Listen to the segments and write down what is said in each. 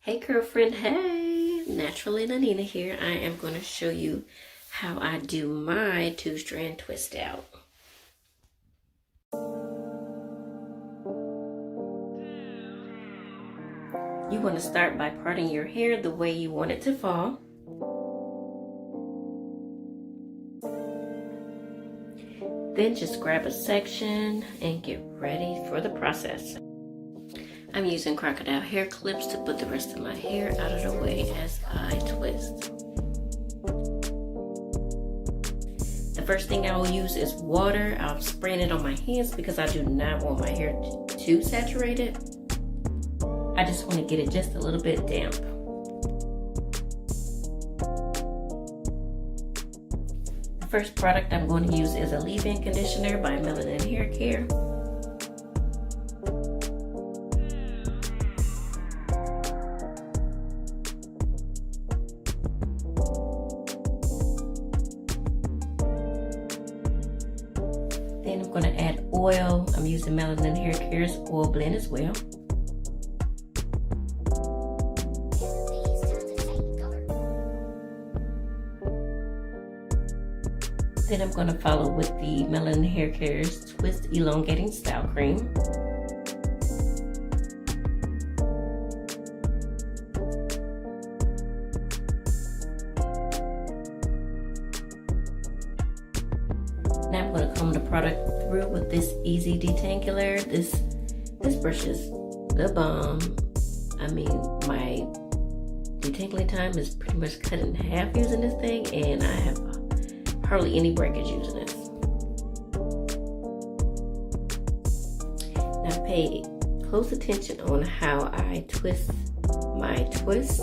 Hey girlfriend, hey! Naturally Nanina here. I am going to show you how I do my 2-strand twist out. You want to start by parting your hair the way you want it to fall. Then just grab a section and get ready for the process. I'm using crocodile hair clips to put the rest of my hair out of the way as I twist. The first thing I will use is water. I'm spraying it on my hands because I do not want my hair too saturated. I just want to get it just a little bit damp. The first product I'm going to use is a leave-in conditioner by Melanin Haircare. Then I'm going to add oil. I'm using Melanin Haircare's oil blend as well. Then I'm going to follow with the Melanin Haircare's Twist Elongating Style Cream. Now I'm going to comb the product through with this easy detangler. This brush is the bomb. I mean, my detangling time is pretty much cut in half using this thing, and I have hardly any breakage using this. Now pay close attention on how I twist my twist.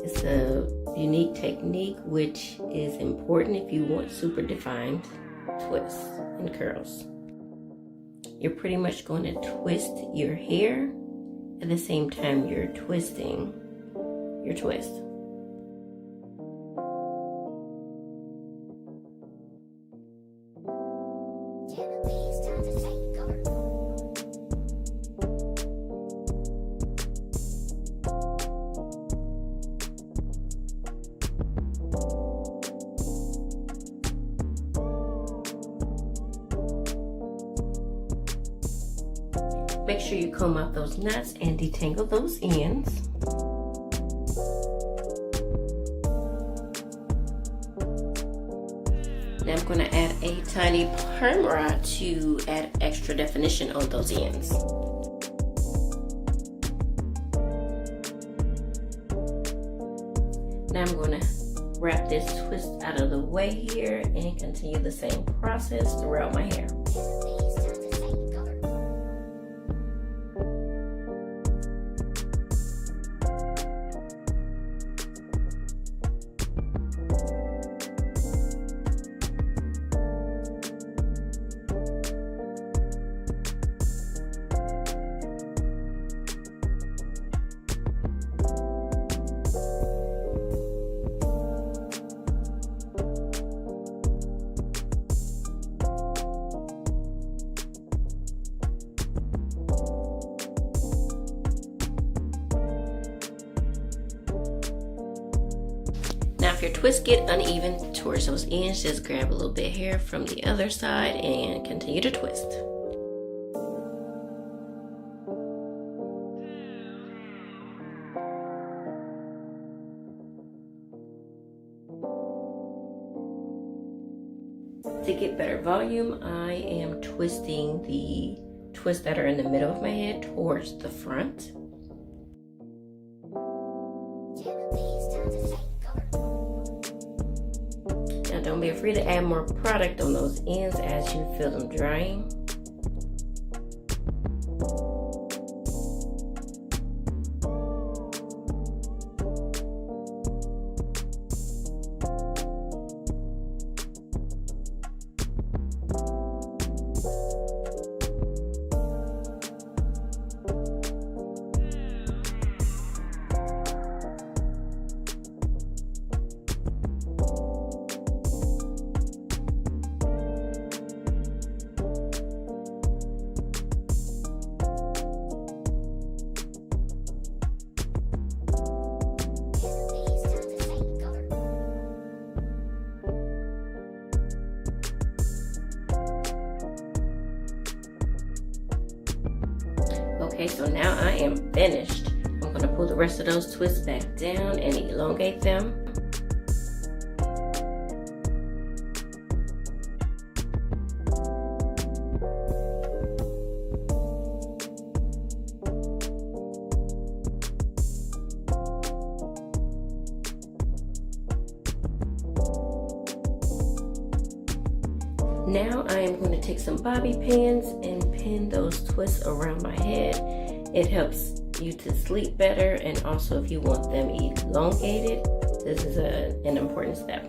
It's a unique technique which is important if you want super defined twists and curls. You're pretty much going to twist your hair at the same time you're twisting your twist. Make sure you comb out those knots and detangle those ends. Now I'm going to add a tiny perm rod to add extra definition on those ends. Now I'm going to wrap this twist out of the way here and continue the same process throughout my hair. If your twists get uneven towards those ends, just grab a little bit of hair from the other side and continue to twist. To get better volume, I am twisting the twists that are in the middle of my head towards the front. Don't be afraid to add more product on those ends as you feel them drying. am finished, I'm going to pull the rest of those twists back down and elongate them. Now I am going to take some bobby pins and pin those twists around my head. It helps you to sleep better, and also if you want them elongated, this is an important step.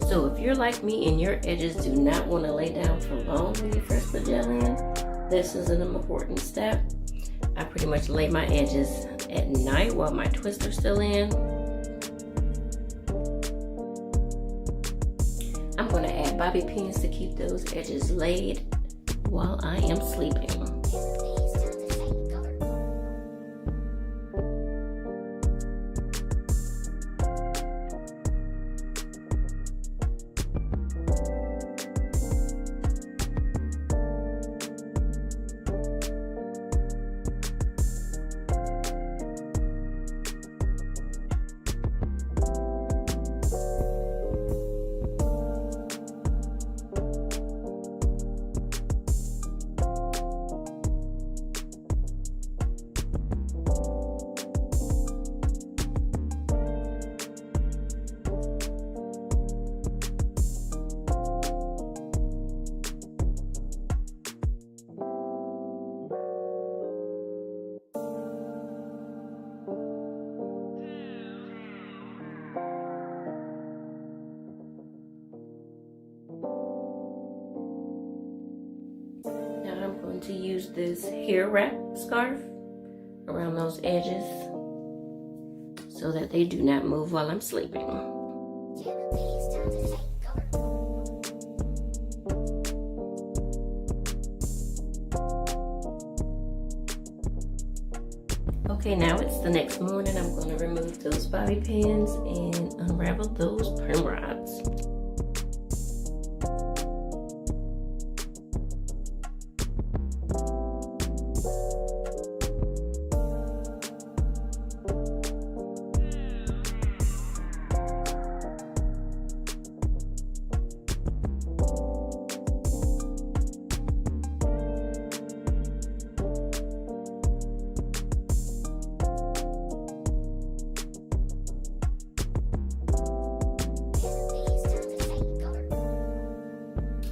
So if you're like me and your edges do not want to lay down for long when you first put gel in, this is an important step. I pretty much lay my edges at night while my twists are still in. I'm going to add bobby pins to keep those edges laid while I am sleeping. To use this hair wrap scarf around those edges so that they do not move while I'm sleeping. Okay, now it's the next morning. I'm going to remove those bobby pins and unravel those perm rods.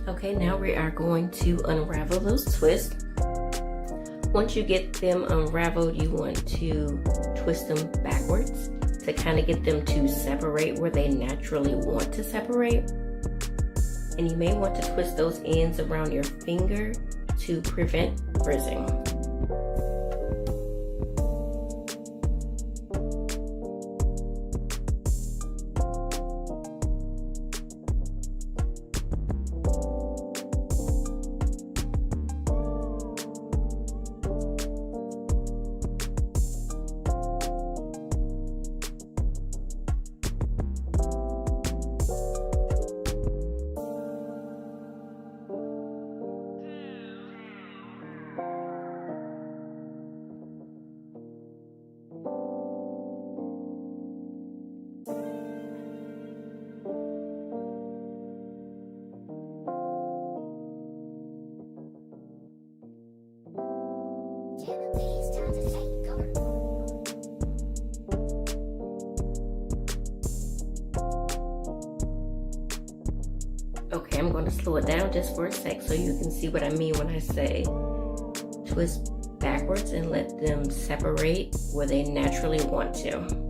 Okay, now we are going to unravel those twists. Once you get them unraveled, you want to twist them backwards to kind of get them to separate where they naturally want to separate. And you may want to twist those ends around your finger to prevent frizzing. Okay, I'm going to slow it down just for a sec so you can see what I mean when I say twist backwards and let them separate where they naturally want to.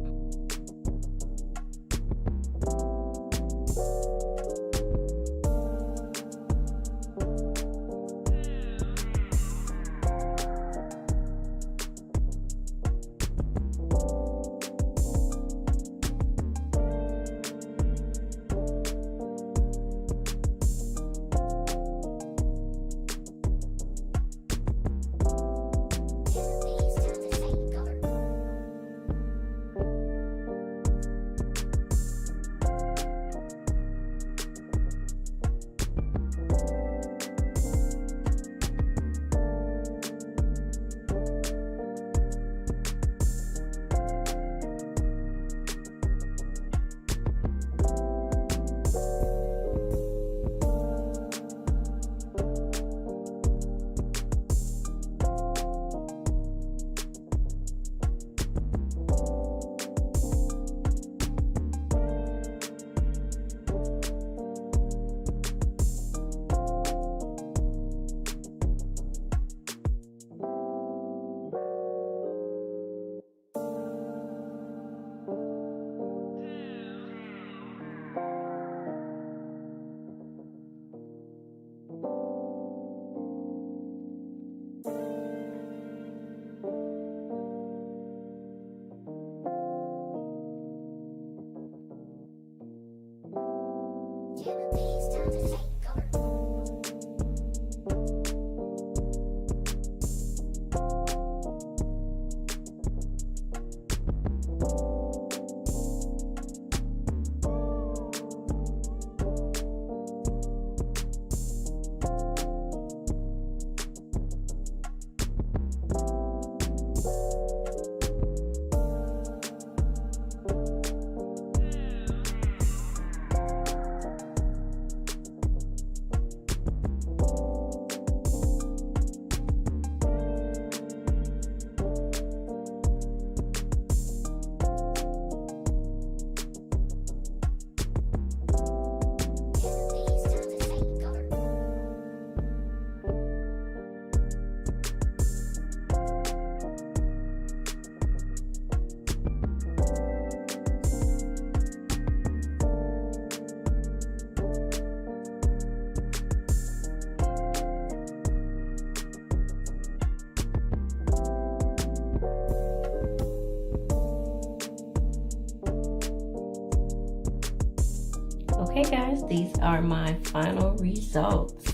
Okay guys, these are my final results.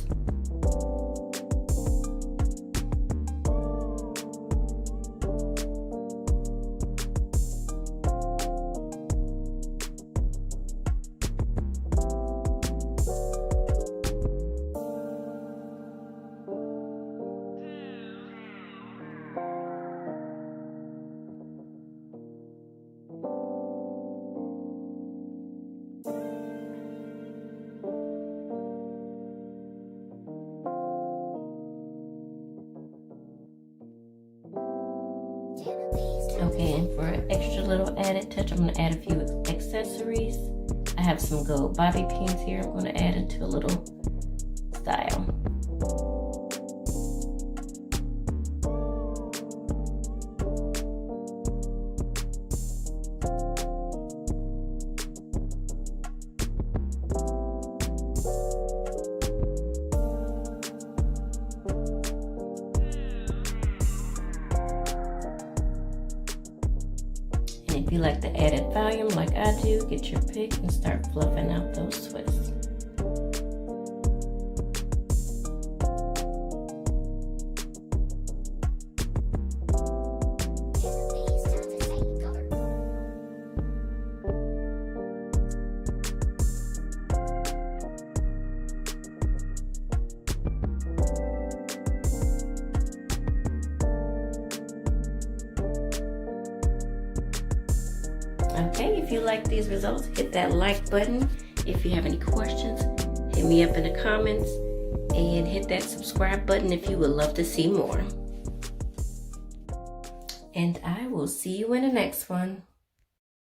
Okay, and for an extra little added touch, I'm going to add a few accessories. I have some gold bobby pins here. I'm going to add into a little style. If you like the added volume like I do, get your pick and start fluffing out those twists. Okay, if you like these results, hit that like button. If you have any questions, hit me up in the comments and hit that subscribe button if you would love to see more. And I will see you in the next one.